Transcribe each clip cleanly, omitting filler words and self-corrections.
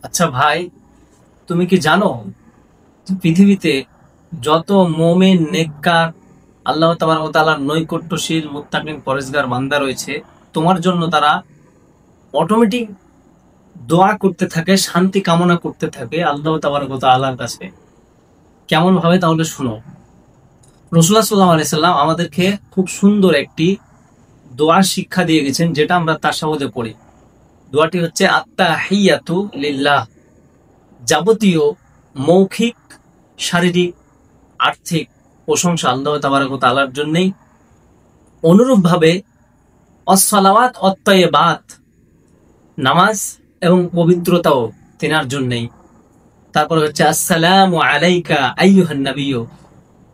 আচ্ছা ভাই, তুমি কি জানো যে পৃথিবীতে যত মোমেন নেককার আল্লাহ তাবারক ওয়া তাআলার নৈকট্যশীল মুত্তাকিন পরেজগার বান্দা রয়েছে, তোমার জন্য তারা অটোমেটিক দোয়া করতে থাকে, শান্তি কামনা করতে থাকে আল্লাহ তাবারক ওয়া তাআলার কাছে। কেমন ভাবে তাহলে শুনো। রাসূলুল্লাহ সাল্লাল্লাহু আলাইহি সাল্লাম আমাদেরকে খুব সুন্দর একটি দোয়ার শিক্ষা দিয়ে গেছেন, যেটা আমরা তাশাহুদে পড়ি। দোয়াটি হচ্ছে আত্তাহিয়াতু লিল্লাহ। যাবতীয় মৌখিক, শারীরিক, আর্থিক প্রশংসা আল্লাহ তাবারক ওয়া তাআলার জন্যই। অনুরূপভাবে অসসালাওয়াত অত্তাইয়্যিবাত, নামাজ এবং পবিত্রতাও তেনার জন্যই। তারপর হচ্ছে আসসালামু আলাইকা আইয়ুহান নাবিয়্যু,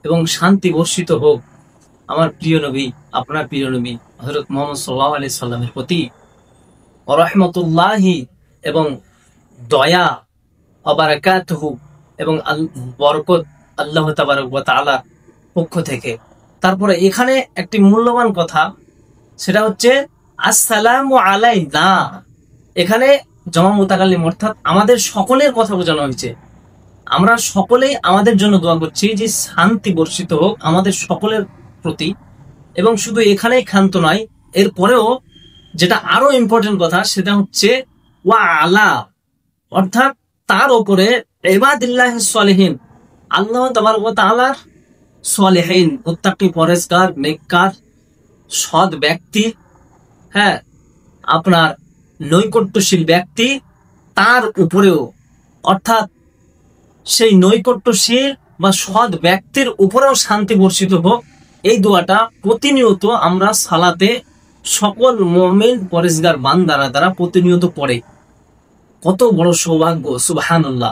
এবং শান্তি বর্ষিত হোক আমার প্রিয় নবী, আপনার প্রিয় নবী হযরত মুহাম্মদ সাল্লাল্লাহু আলাইহি সাল্লামের প্রতি। ওয়া রাহমাতুল্লাহি, এবং দয়া, ওয়া বারাকাতুহু, এবং বরকত আল্লাহ তাবারক ওয়া তাআলার পক্ষ থেকে। তারপরে এখানে একটি মূল্যবান কথা, সেটা হচ্ছে আসসালামু আলাইনা। এখানে জমা মুতাকাল্লিম অর্থাৎ আমাদের সকলের কথা বোঝানো হয়েছে। আমরা সকলেই আমাদের জন্য দোয়া করছি যে শান্তি বর্ষিত হোক আমাদের সকলের প্রতি। এবং শুধু এখানেই ক্ষান্ত নয়, এরপরেও যেটা আরো ইম্পর্টেন্ট কথা, সেটা হচ্ছে ওয়া আলা, অর্থাৎ তার উপরে ইবাদিল্লাহিস সলিহিন, আল্লাহ তাবারক ওয়া তাআলার সলিহিন, মুত্তাকি, পরেজগার, নেককার, সৎ ব্যক্তি, হ্যাঁ, আপনার নৈকট্যশীল ব্যক্তি, তার উপরেও, অর্থাৎ সেই নৈকট্যশীল বা সৎ ব্যক্তির উপরেও শান্তি বর্ষিত হোক। এই দোয়াটা প্রতিনিয়ত আমরা সালাতে সকল মুমিন পরেজগার বান্দারা দ্বারা প্রতিনিয়ত পড়ে। কত বড় সৌভাগ্য, সুবহানাল্লাহ।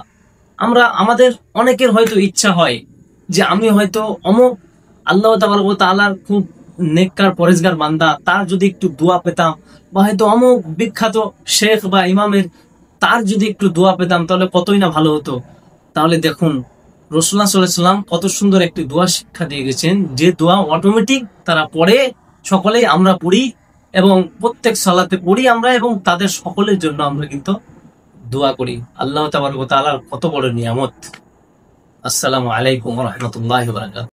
আমাদের অনেকের হয়তো ইচ্ছা হয় যে আমি হয়তো অমুক আল্লাহ তাবারক ওয়া তাআলার খুব নেককার পরেজগার বান্দা, তার যদি একটু দোয়া পেতাম, বা হয়তো অমুক বিখ্যাত শেখ বা ইমামের তার যদি একটু দোয়া পেতাম তাহলে কতই না ভালো হতো। তাহলে দেখুন, রাসূলুল্লাহ সাল্লাল্লাহু আলাইহি ওয়াসাল্লাম কত সুন্দর একটি দোয়া শিক্ষা দিয়ে গেছেন, যে দোয়া অটোমেটিক তারা পড়ে, সকলেই আমরা পড়ি, এবং প্রত্যেক সালাতে পড়ি আমরা, এবং তাদের সকলের জন্য আমরা কিন্তু দোয়া করি। আল্লাহ তাবারক ওয়া তাআলার কত বড় নিয়ামত। আসসালামু আলাইকুম ওয়া রাহমাতুল্লাহি ওয়া বারাকাতুহু।